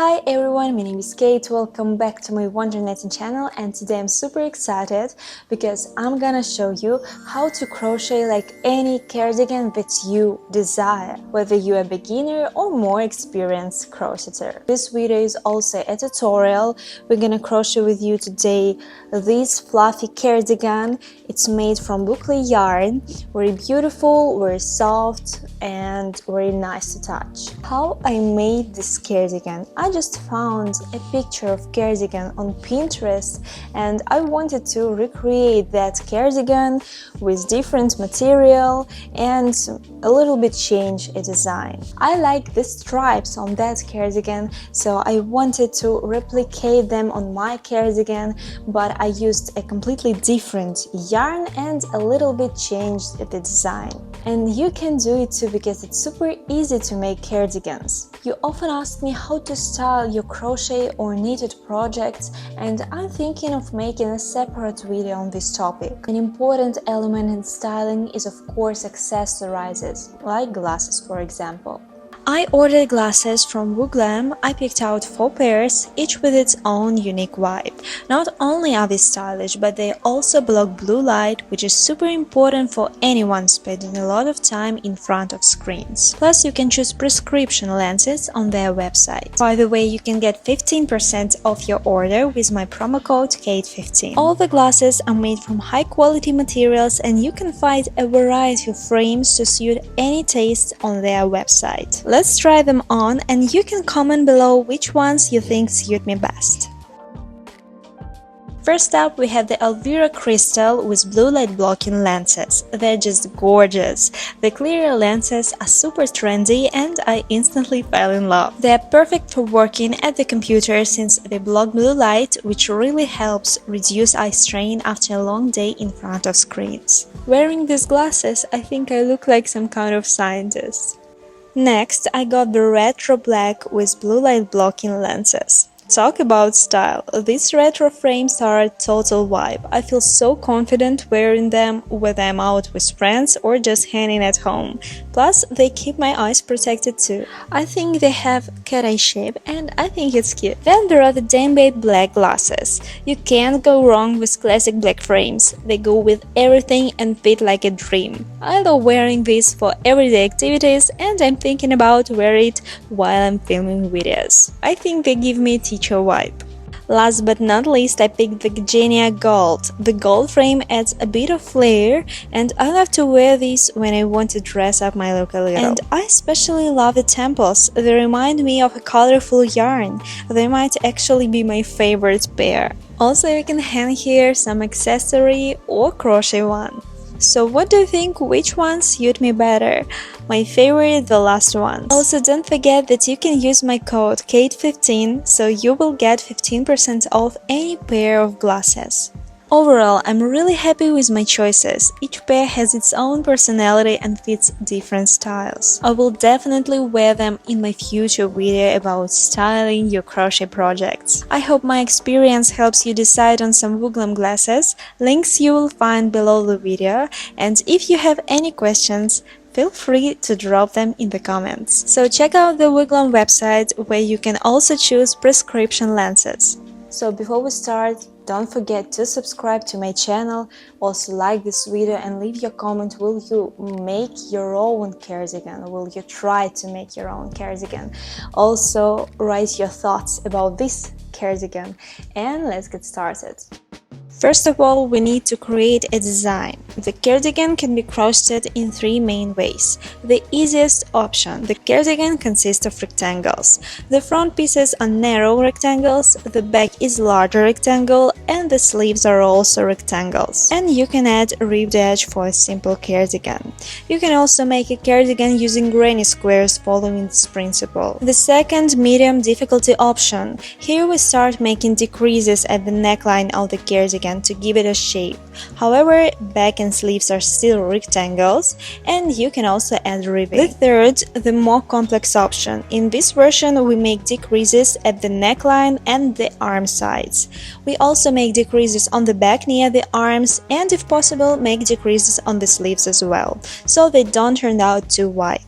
Hi everyone, my name is Kate. Welcome back to my wondernetting channel, and today I'm super excited because I'm gonna show you how to crochet like any cardigan that you desire, whether you're a beginner or more experienced crocheter. This video is also a tutorial. We're gonna crochet with you today this fluffy cardigan. It's made from Vooglam yarn, very beautiful, very soft and very nice to touch. How I made this cardigan? I just found a picture of cardigan on Pinterest and I wanted to recreate that cardigan with different material and a little bit change a design. I like the stripes on that cardigan, so I wanted to replicate them on my cardigan, but I used a completely different yarn and a little bit changed the design. And you can do it too because it's super easy to make cardigans. You often ask me how to style your crochet or knitted projects, and I'm thinking of making a separate video on this topic. An important element in styling is of course accessories, like glasses for example. I ordered glasses from Vooglam. I picked out 4 pairs, each with its own unique vibe. Not only are they stylish, but they also block blue light, which is super important for anyone spending a lot of time in front of screens. Plus, you can choose prescription lenses on their website. By the way, you can get 15% off your order with my promo code KATE15. All the glasses are made from high-quality materials, and you can find a variety of frames to suit any taste on their website. Let's try them on, and you can comment below which ones you think suit me best. First up, we have the Elvira Crystal with blue light blocking lenses. They're just gorgeous. The clear lenses are super trendy and I instantly fell in love. They're perfect for working at the computer since they block blue light, which really helps reduce eye strain after a long day in front of screens. Wearing these glasses, I think I look like some kind of scientist. Next, I got the retro black with blue light blocking lenses. Talk about style. These retro frames are a total vibe. I feel so confident wearing them whether I'm out with friends or just hanging at home. Plus, they keep my eyes protected too. I think they have cat-eye shape and I think it's cute. Then there are the Dame black glasses. You can't go wrong with classic black frames. They go with everything and fit like a dream. I love wearing these for everyday activities and I'm thinking about wearing it while I'm filming videos. I think they give me teacher vibe. Last but not least, I picked the Genia Gold. The gold frame adds a bit of flair and I love to wear these when I want to dress up my look a little. And I especially love the temples. They remind me of a colorful yarn. They might actually be my favorite pair. Also, you can hang here some accessory or crochet one. So what do you think, which ones suit me better? My favorite, the last one. Also, don't forget that you can use my code KATE15, so you will get 15% off any pair of glasses. Overall, I'm really happy with my choices. Each pair has its own personality and fits different styles. I will definitely wear them in my future video about styling your crochet projects. I hope my experience helps you decide on some Vooglam glasses. Links you will find below the video, and if you have any questions, feel free to drop them in the comments. So check out the Vooglam website where you can also choose prescription lenses. So before we start, don't forget to subscribe to my channel, also like this video and leave your comment. Will you make your own cardigan? Will you try to make your own cardigan? Also write your thoughts about this cardigan and let's get started. First of all, we need to create a design. The cardigan can be crocheted in 3 main ways. The easiest option, the cardigan consists of rectangles. The front pieces are narrow rectangles, the back is larger rectangle, and the sleeves are also rectangles. And you can add a ribbed edge for a simple cardigan. You can also make a cardigan using granny squares following this principle. The second, medium difficulty option. Here we start making decreases at the neckline of the cardigan to give it a shape. However, back and sleeves are still rectangles and you can also add ribbing. The third, the more complex option. In this version, we make decreases at the neckline and the arm sides. We also make decreases on the back near the arms and, if possible, make decreases on the sleeves as well, so they don't turn out too wide.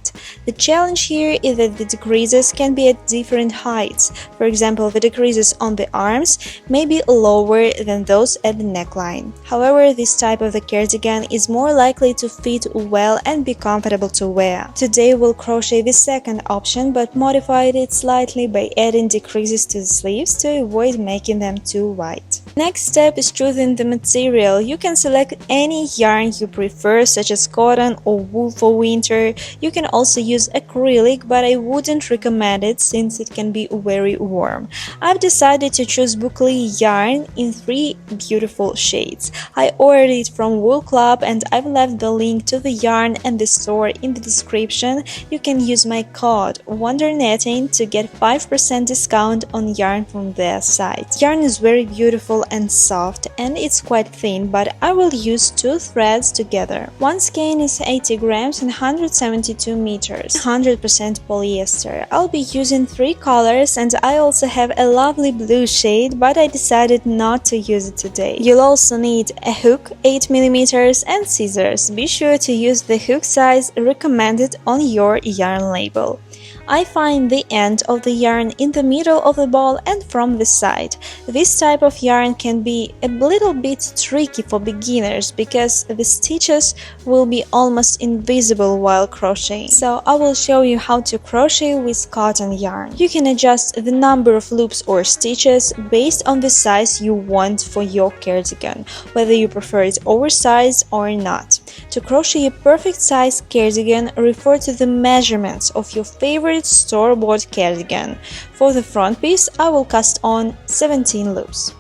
The challenge here is that the decreases can be at different heights. For example, the decreases on the arms may be lower than those at the neckline. However, this type of the cardigan is more likely to fit well and be comfortable to wear. Today we'll crochet the second option, but modified it slightly by adding decreases to the sleeves to avoid making them too wide. Next step is choosing the material. You can select any yarn you prefer, such as cotton or wool for winter. You can also use acrylic, but I wouldn't recommend it since it can be very warm. I've decided to choose Vooglam yarn in 3 beautiful shades. I ordered it from Wool Club and I've left the link to the yarn and the store in the description. You can use my code wondernetting to get 5% discount on yarn from their site. Yarn is very beautiful and soft, and it's quite thin, but I will use 2 threads together. One skein is 80 grams and 172 meters, 100% polyester. I'll be using 3 colors, and I also have a lovely blue shade, but I decided not to use it today. You'll also need a hook, 8 millimeters, and scissors. Be sure to use the hook size recommended on your yarn label. I find the end of the yarn in the middle of the ball and from the side. This type of yarn can be a little bit tricky for beginners because the stitches will be almost invisible while crocheting. So I will show you how to crochet with cotton yarn. You can adjust the number of loops or stitches based on the size you want for your cardigan, whether you prefer it oversized or not. To crochet a perfect size cardigan, refer to the measurements of your favorite store-bought cardigan. For the front piece, I will cast on 17 loops.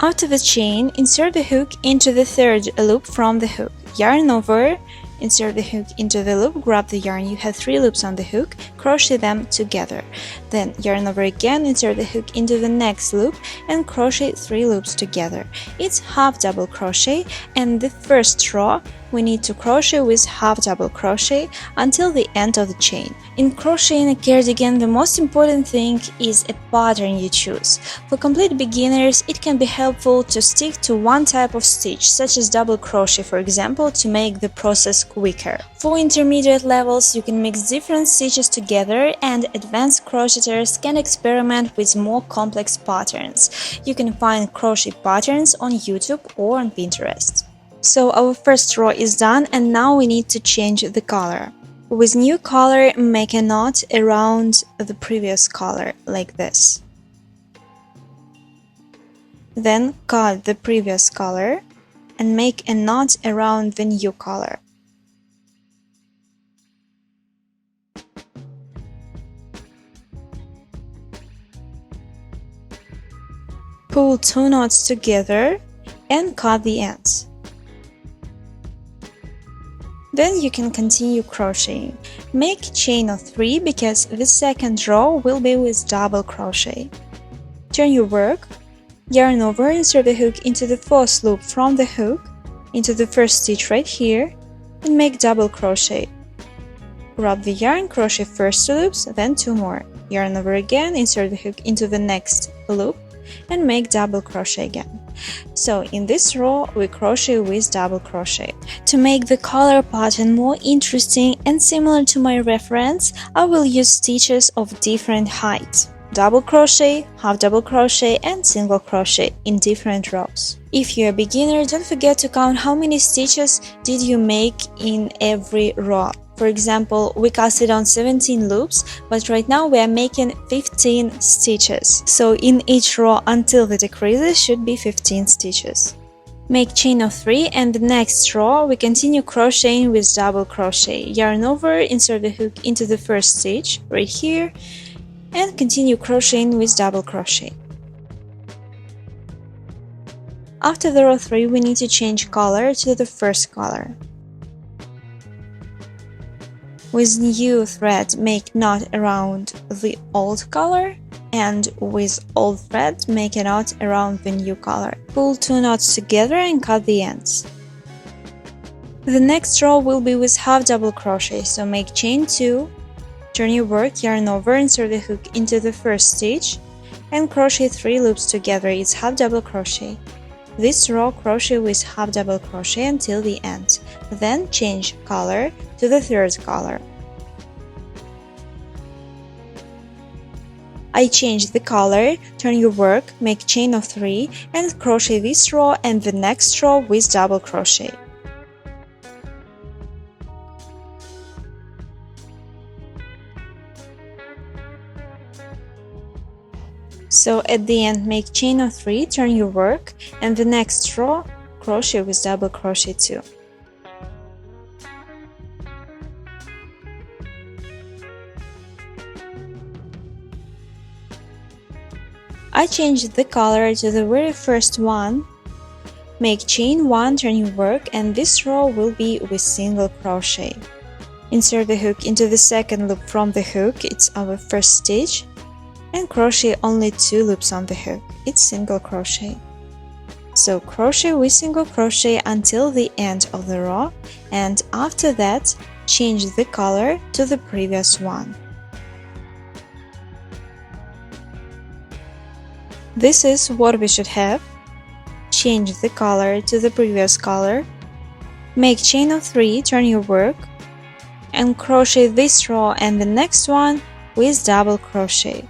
After the chain, insert the hook into the third loop from the hook. Yarn over, insert the hook into the loop, grab the yarn, you have 3 loops on the hook, crochet them together. Then yarn over again, insert the hook into the next loop and crochet 3 loops together. It's half double crochet, and the first row we need to crochet with half double crochet until the end of the chain. In crocheting a cardigan, the most important thing is a pattern you choose. For complete beginners, it can be helpful to stick to one type of stitch, such as double crochet, for example, to make the process quicker. For intermediate levels, you can mix different stitches together, and advanced crocheters can experiment with more complex patterns. You can find crochet patterns on YouTube or on Pinterest. So our first row is done, and now we need to change the color. With new color, make a knot around the previous color, like this. Then cut the previous color and make a knot around the new color. Pull 2 knots together and cut the ends. Then you can continue crocheting. Make a chain of 3 because the second row will be with double crochet. Turn your work, yarn over, insert the hook into the 4th loop from the hook, into the first stitch right here, and make double crochet. Grab the yarn, crochet first 2 loops, then 2 more. Yarn over again, insert the hook into the next loop, and make double crochet again. So in this row we crochet with double crochet. To make the color pattern more interesting and similar to my reference, I will use stitches of different heights. Double crochet, half double crochet and single crochet in different rows. If you're a beginner, don't forget to count how many stitches did you make in every row. For example, we casted on 17 loops, but right now we are making 15 stitches. So in each row until the decreases should be 15 stitches. Make chain of 3, and the next row we continue crocheting with double crochet. Yarn over, insert the hook into the first stitch right here, and continue crocheting with double crochet. After the row 3, we need to change color to the first color. With new thread, make knot around the old color, and with old thread, make a knot around the new color. Pull 2 knots together and cut the ends. The next row will be with half double crochet, so make chain 2, turn your work, yarn over, insert the hook into the first stitch, and crochet 3 loops together. It's half double crochet. This row crochet with half double crochet until the end. Then change color to the third color. I change the color, turn your work, make chain of 3 and crochet this row and the next row with double crochet. So at the end make chain of 3, turn your work and the next row crochet with double crochet 2. I changed the color to the very first one, make chain 1, turn your work and this row will be with single crochet. Insert the hook into the second loop from the hook, it's our first stitch, and crochet only 2 loops on the hook, it's single crochet. So crochet with single crochet until the end of the row and after that change the color to the previous one. This is what we should have. Change the color to the previous color, make chain of 3, turn your work, and crochet this row and the next one with double crochet.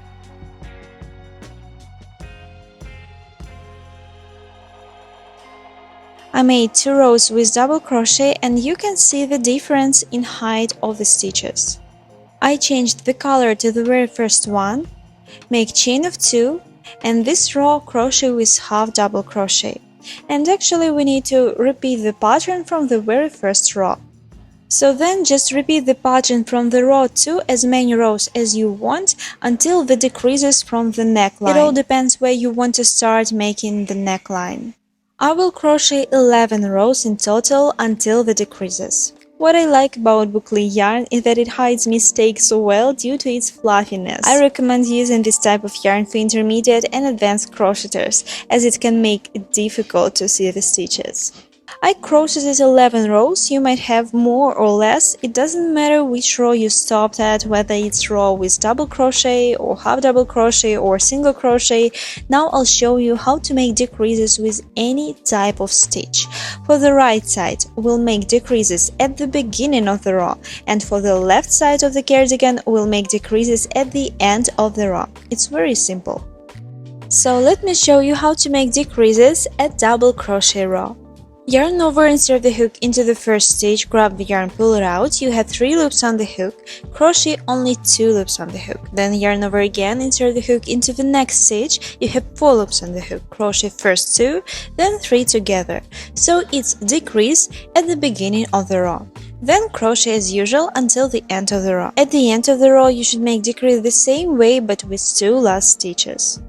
I made 2 rows with double crochet and you can see the difference in height of the stitches. I changed the color to the very first one, make chain of 2 and this row crochet with half double crochet. And actually we need to repeat the pattern from the very first row. So then just repeat the pattern from the row 2 as many rows as you want until the decreases from the neckline. It all depends where you want to start making the neckline. I will crochet 11 rows in total until the decreases. What I like about Vooglam yarn is that it hides mistakes so well due to its fluffiness. I recommend using this type of yarn for intermediate and advanced crocheters, as it can make it difficult to see the stitches. I crocheted 11 rows, you might have more or less, it doesn't matter which row you stopped at, whether it's row with double crochet or half double crochet or single crochet. Now I'll show you how to make decreases with any type of stitch. For the right side, we'll make decreases at the beginning of the row, and for the left side of the cardigan, we'll make decreases at the end of the row. It's very simple. So let me show you how to make decreases at double crochet row. Yarn over, insert the hook into the first stitch, grab the yarn, pull it out, you have 3 loops on the hook, crochet only 2 loops on the hook, then yarn over again, insert the hook into the next stitch, you have 4 loops on the hook, crochet first 2, then 3 together, so it's decrease at the beginning of the row. Then crochet as usual until the end of the row. At the end of the row you should make decrease the same way but with 2 last stitches.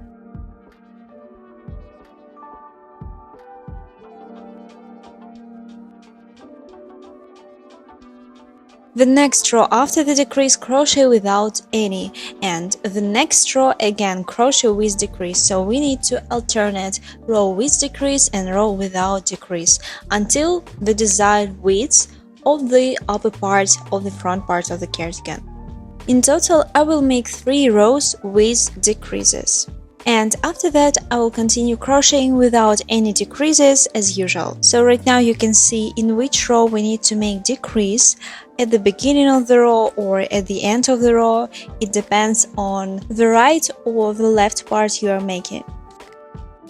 The next row after the decrease, crochet without any, and the next row again crochet with decrease, so we need to alternate row with decrease and row without decrease until the desired width of the upper part of the front part of the cardigan. In total I will make 3 rows with decreases. And after that I will continue crocheting without any decreases as usual. So right now you can see in which row we need to make decrease, at the beginning of the row or at the end of the row. It depends on the right or the left part you are making.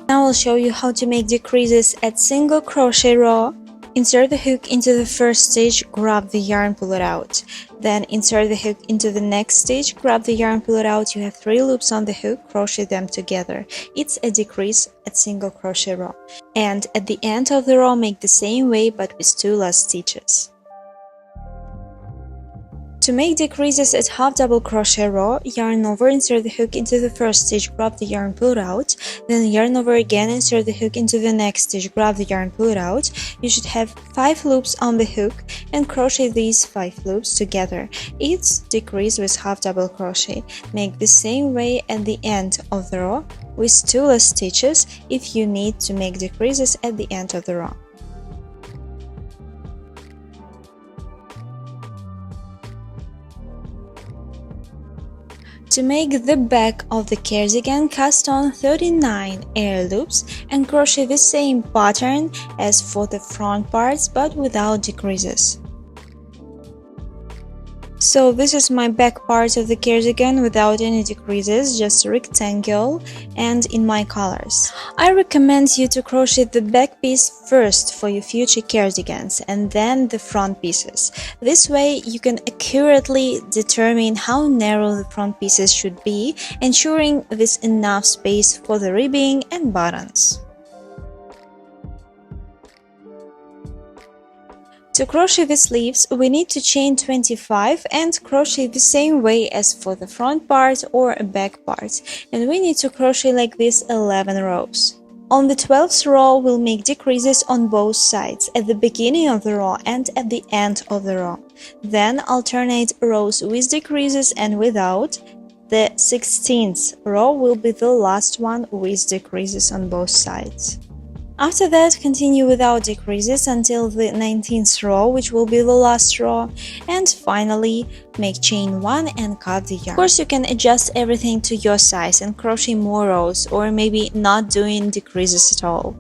Now I'll show you how to make decreases at single crochet row. Insert the hook into the first stitch, grab the yarn, pull it out. Then insert the hook into the next stitch, grab the yarn, pull it out. You have 3 loops on the hook, crochet them together. It's a decrease at single crochet row. And at the end of the row make the same way but with 2 last stitches. To make decreases at half double crochet row, yarn over, insert the hook into the first stitch, grab the yarn, pull it out, then yarn over again, insert the hook into the next stitch, grab the yarn, pull it out. You should have 5 loops on the hook and crochet these 5 loops together. It's decrease with half double crochet. Make the same way at the end of the row with 2 last stitches if you need to make decreases at the end of the row. To make the back of the cardigan, cast on 39 air loops and crochet the same pattern as for the front parts but without decreases. So this is my back part of the cardigan without any decreases, just a rectangle and in my colors. I recommend you to crochet the back piece first for your future cardigans and then the front pieces. This way you can accurately determine how narrow the front pieces should be, ensuring there's enough space for the ribbing and buttons. To crochet the sleeves, we need to chain 25 and crochet the same way as for the front part or back part, and we need to crochet like this 11 rows. On the 12th row, we'll make decreases on both sides, at the beginning of the row and at the end of the row. Then alternate rows with decreases and without. The 16th row will be the last one with decreases on both sides. After that, continue without decreases until the 19th row, which will be the last row, and finally make chain 1 and cut the yarn. Of course, you can adjust everything to your size and crochet more rows, or maybe not doing decreases at all.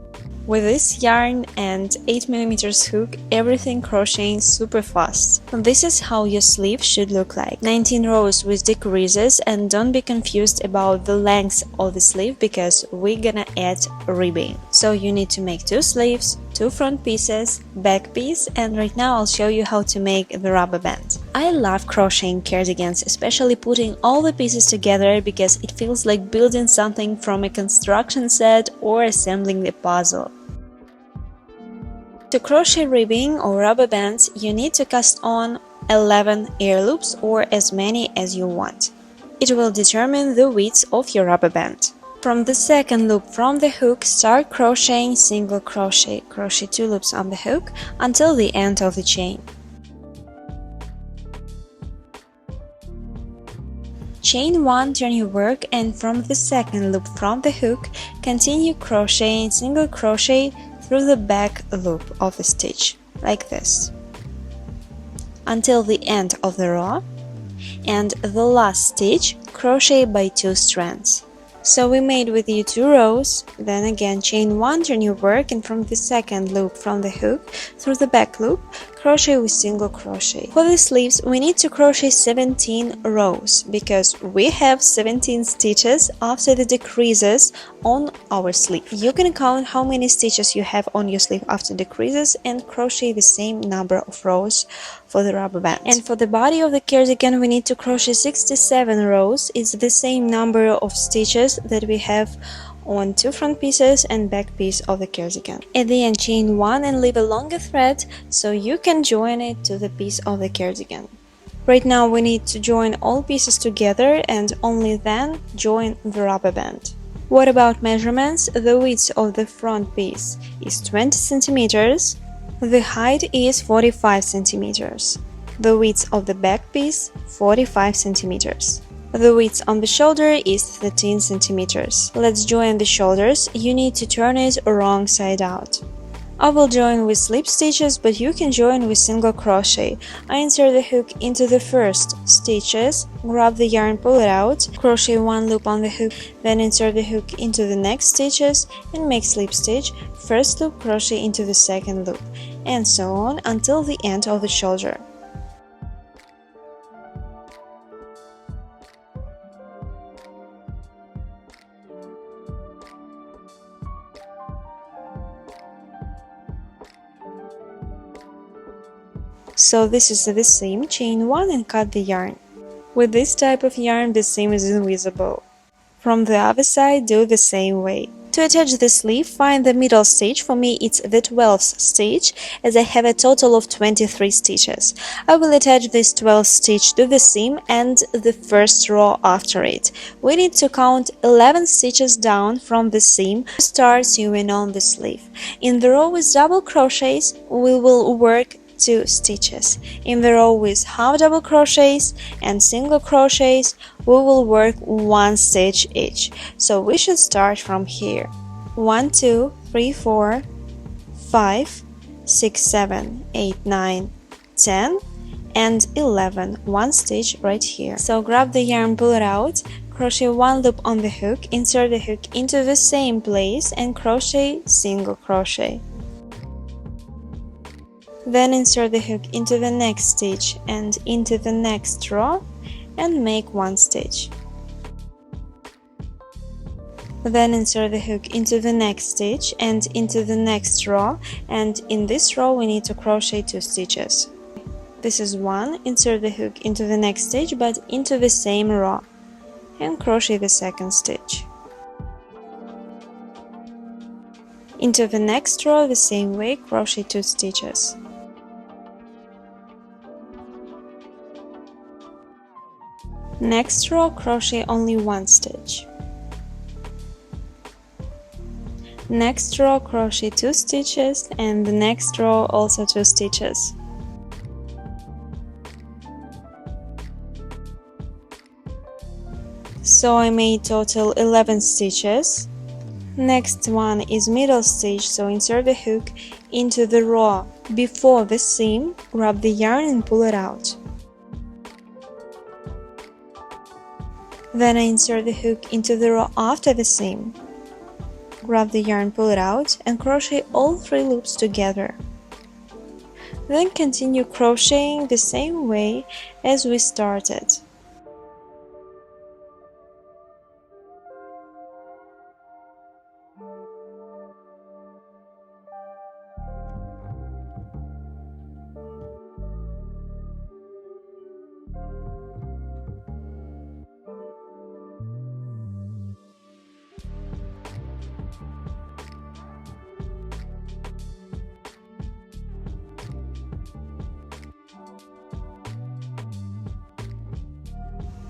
With this yarn and 8mm hook, everything crocheting super fast. This is how your sleeve should look like. 19 rows with decreases, and don't be confused about the length of the sleeve because we're gonna add ribbing. So you need to make 2 sleeves, 2 front pieces, back piece, and right now I'll show you how to make the rubber band. I love crocheting cardigans, especially putting all the pieces together because it feels like building something from a construction set or assembling a puzzle. To crochet ribbing or rubber bands, you need to cast on 11 air loops or as many as you want. It will determine the width of your rubber band. From the second loop from the hook, start crocheting single crochet. Crochet 2 loops on the hook until the end of the chain. Chain 1, turn your work, and from the second loop from the hook, continue crocheting single crochet through the back loop of the stitch, like this, until the end of the row, and the last stitch, crochet by 2 strands. So we made with you 2 rows, then again chain 1, turn your work, and from the second loop from the hook through the back loop, crochet with single crochet. For the sleeves, we need to crochet 17 rows because we have 17 stitches after the decreases on our sleeve. You can count how many stitches you have on your sleeve after decreases and crochet the same number of rows for the rubber band. And for the body of the cardigan, we need to crochet 67 rows. It's the same number of stitches that we have on 2 front pieces and back piece of the cardigan. At the end, chain 1 and leave a longer thread so you can join it to the piece of the cardigan. Right now we need to join all pieces together and only then join the rubber band. What about measurements? The width of the front piece is 20 centimeters. The height is 45 centimeters. The width of the back piece 45 centimeters. The width on the shoulder is 13 centimeters. Let's join the shoulders. You need to turn it wrong side out. I will join with slip stitches, but you can join with single crochet. I insert the hook into the first stitches, grab the yarn, pull it out, crochet 1 loop on the hook, then insert the hook into the next stitches and make slip stitch, first loop, crochet into the second loop, and so on until the end of the shoulder. So this is the seam, chain 1 and cut the yarn. With this type of yarn, the seam is invisible. From the other side, do the same way. To attach the sleeve, find the middle stitch. For me, it's the 12th stitch, as I have a total of 23 stitches. I will attach this 12th stitch to the seam and the first row after it. We need to count 11 stitches down from the seam to start sewing on the sleeve. In the row with double crochets, we will work 2 stitches. In the row with half double crochets and single crochets, we will work 1 stitch each. So we should start from here. 1, 2, 3, 4, 5, 6, 7, 8, 9, 10 and 11. 1 stitch right here. So grab the yarn, pull it out, crochet 1 loop on the hook, insert the hook into the same place and crochet single crochet. Then insert the hook into the next stitch and into the next row and make 1 stitch. Then insert the hook into the next stitch and into the next row, and in this row we need to crochet 2 stitches. This is 1, insert the hook into the next stitch but into the same row and crochet the second stitch. Into the next row the same way, crochet 2 stitches. Next row, crochet only 1 stitch. Next row, crochet 2 stitches, and the next row also 2 stitches. So I made total 11 stitches. Next one is middle stitch, so insert the hook into the row before the seam, grab the yarn and pull it out. Then I insert the hook into the row after the seam. Grab the yarn, pull it out, and crochet all 3 loops together. Then continue crocheting the same way as we started.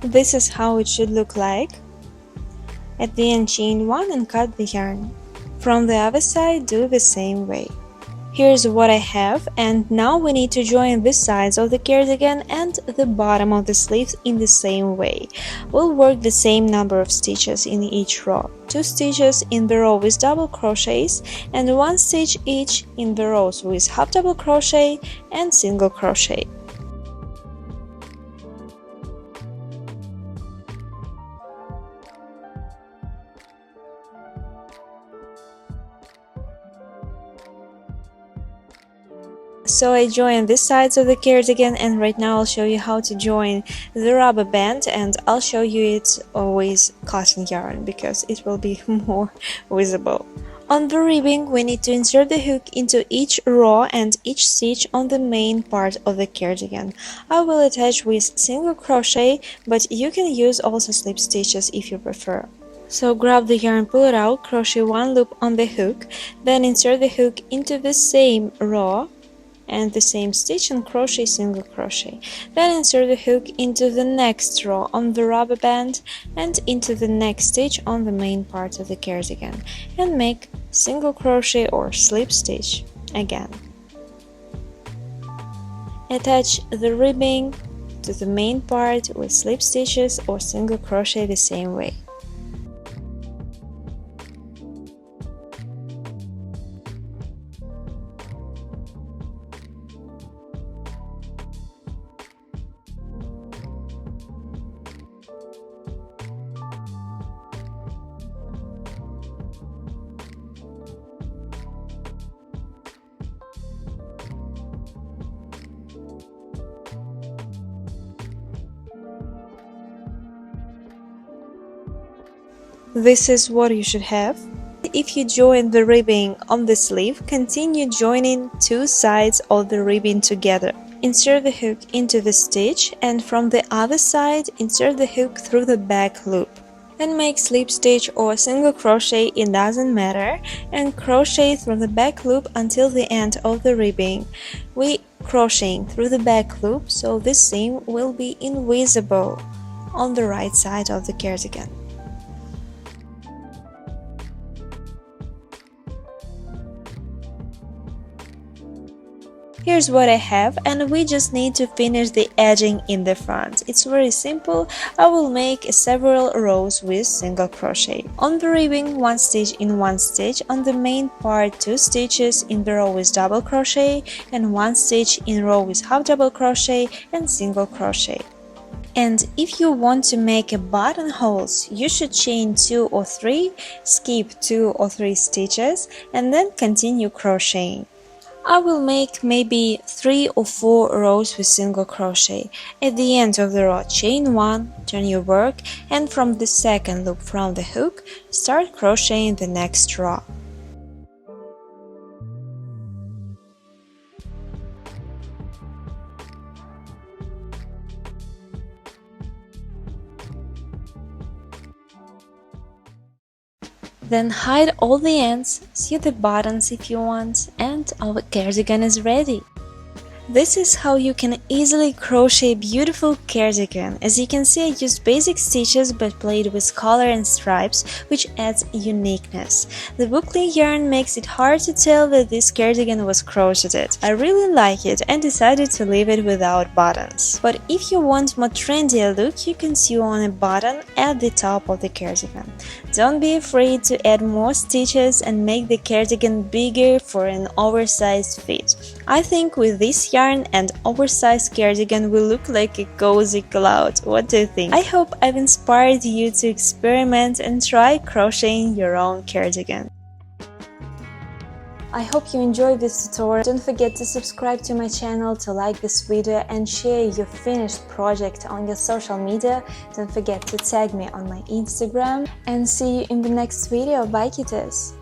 This is how it should look like. At the end, chain 1 and cut the yarn. From the other side, do the same way. Here's what I have, and now we need to join the sides of the cardigan and the bottom of the sleeves in the same way. We'll work the same number of stitches in each row. 2 stitches in the row with double crochets and 1 stitch each in the rows with half double crochet and single crochet. So I joined the sides of the cardigan, and right now I'll show you how to join the rubber band, and I'll show you it with cotton yarn because it will be more visible. On the ribbing, we need to insert the hook into each row and each stitch on the main part of the cardigan. I will attach with single crochet, but you can use also slip stitches if you prefer. So grab the yarn, pull it out, crochet 1 loop on the hook, then insert the hook into the same row and the same stitch and crochet single crochet. Then insert the hook into the next row on the rubber band and into the next stitch on the main part of the cardigan and make single crochet or slip stitch again. Attach the ribbing to the main part with slip stitches or single crochet the same way. This is what you should have. If you join the ribbing on the sleeve, continue joining 2 sides of the ribbing together. Insert the hook into the stitch and from the other side insert the hook through the back loop. Then make slip stitch or single crochet, it doesn't matter, and crochet through the back loop until the end of the ribbing. We crocheting through the back loop so the seam will be invisible on the right side of the cardigan. Here's what I have, and we just need to finish the edging in the front. It's very simple. I will make several rows with single crochet. On the ribbing, 1 stitch in 1 stitch, on the main part 2 stitches in the row with double crochet and 1 stitch in row with half double crochet and single crochet. And if you want to make a buttonholes, you should chain 2 or 3, skip 2 or 3 stitches and then continue crocheting. I will make maybe 3 or 4 rows with single crochet. At the end of the row, chain 1, turn your work, and from the second loop from the hook, start crocheting the next row. Then hide all the ends, sew the buttons if you want, and our cardigan is ready. This is how you can easily crochet a beautiful cardigan. As you can see, I used basic stitches but played with color and stripes, which adds uniqueness. The Vooglam yarn makes it hard to tell that this cardigan was crocheted. I really like it and decided to leave it without buttons. But if you want more trendy look, you can sew on a button at the top of the cardigan. Don't be afraid to add more stitches and make the cardigan bigger for an oversized fit. I think with this yarn and oversized cardigan will look like a cozy cloud. What do you think? I hope I've inspired you to experiment and try crocheting your own cardigan. I hope you enjoyed this tutorial. Don't forget to subscribe to my channel, to like this video and share your finished project on your social media. Don't forget to tag me on my Instagram and see you in the next video. Bye, kitties!